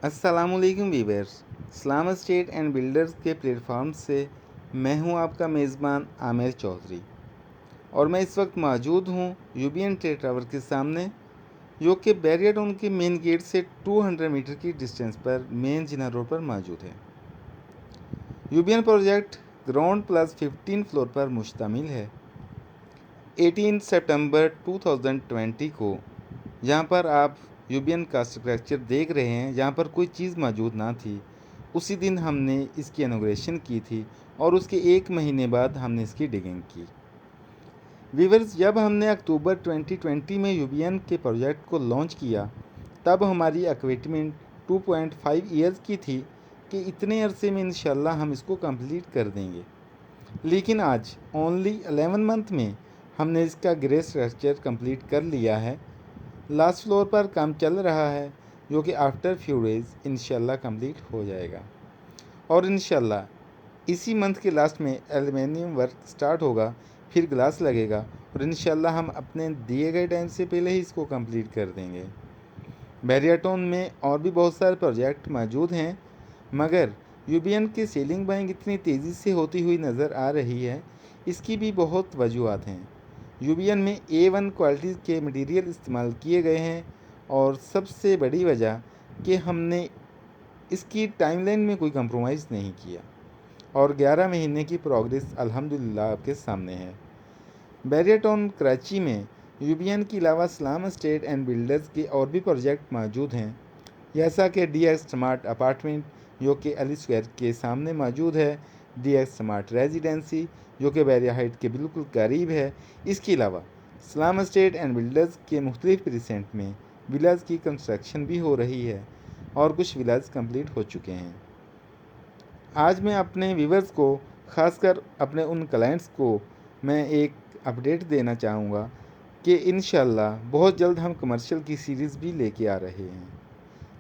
अस्सलामुअलैकुम viewers. Islam estate and builders के platform से मैं हूं आपका मेज़बान आमिर चौधरी और मैं इस वक्त मौजूद हूं यूबीएन ट्रेड टावर के सामने, जो कि बैरिया टाउन के मेन गेट से 200 मीटर की डिस्टेंस पर मेन जिना रोड पर मौजूद है। UBN project ground plus 15 floor पर मुश्तमिल है। 18 सितंबर 2020 को जहां पर आप यूबीएन का स्ट्रक्चर देख रहे हैं, जहां पर कोई चीज़ मौजूद ना थी, उसी दिन हमने इसकी इनॉग्रेशन की थी और उसके एक महीने बाद हमने इसकी डिगिंग की। व्यूअर्स, जब हमने अक्टूबर 2020 में यूबीएन के प्रोजेक्ट को लॉन्च किया, तब हमारी एक्विपमेंट 2.5 ईयर्स की थी कि इतने अरसे में इंशाल्लाह हम इसको कंप्लीट कर देंगे। लेकिन आज ओनली 11 मंथ में हमने इसका ग्रे स्ट्रक्चर कंप्लीट कर लिया है। लास्ट फ्लोर पर काम चल रहा है, जो कि आफ्टर फ्यू डेज़ इंशाल्लाह कंप्लीट हो जाएगा और इंशाल्लाह इसी मंथ के लास्ट में एल्युमिनियम वर्क स्टार्ट होगा, फिर ग्लास लगेगा और इंशाल्लाह हम अपने दिए गए टाइम से पहले ही इसको कंप्लीट कर देंगे। बैरिया टाउन में और भी बहुत सारे प्रोजेक्ट मौजूद हैं, मगर यूबीएन की सेलिंग बाइंग इतनी तेज़ी से होती हुई नज़र आ रही है, इसकी भी बहुत वजूहत हैं। यूबीएन में A1 क्वालिटी के मटेरियल इस्तेमाल किए गए हैं और सबसे बड़ी वजह कि हमने इसकी टाइमलाइन में कोई कंप्रोमाइज़ नहीं किया और 11 महीने की प्रोग्रेस अल्हम्दुलिल्लाह आपके सामने है। बैरिया टाउन कराची में यूबीएन के अलावा इस्लाम एस्टेट एंड बिल्डर्स के और भी प्रोजेक्ट मौजूद हैं, जैसा कि DX स्मार्ट अपार्टमेंट, जो कि अली स्क्वायर के सामने मौजूद है, DX स्मार्ट रेजिडेंसी, जो कि बैरिया हाइट के बिल्कुल करीब है। इसके अलावा इस्लाम एस्टेट एंड बिल्डर्स के मुख्तलिफ प्रीसेंट में विलाज की कंस्ट्रक्शन भी हो रही है और कुछ विलाज कंप्लीट हो चुके हैं। आज मैं अपने व्यूवर्स को, ख़ासकर अपने उन क्लाइंट्स को, मैं एक अपडेट देना चाहूँगा कि इंशाल्लाह बहुत जल्द हम कमर्शियल की सीरीज़ भी लेके आ रहे हैं।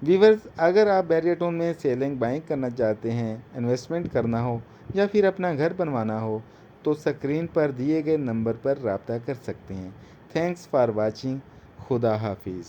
व्यूवर्स, अगर आप बैरिया टाउन में सेलिंग बाइंग करना चाहते हैं, इन्वेस्टमेंट करना हो या फिर अपना घर बनवाना हो, तो स्क्रीन पर दिए गए नंबर पर रब्ता कर सकते हैं। Thanks for watching. खुदा हाफिज़।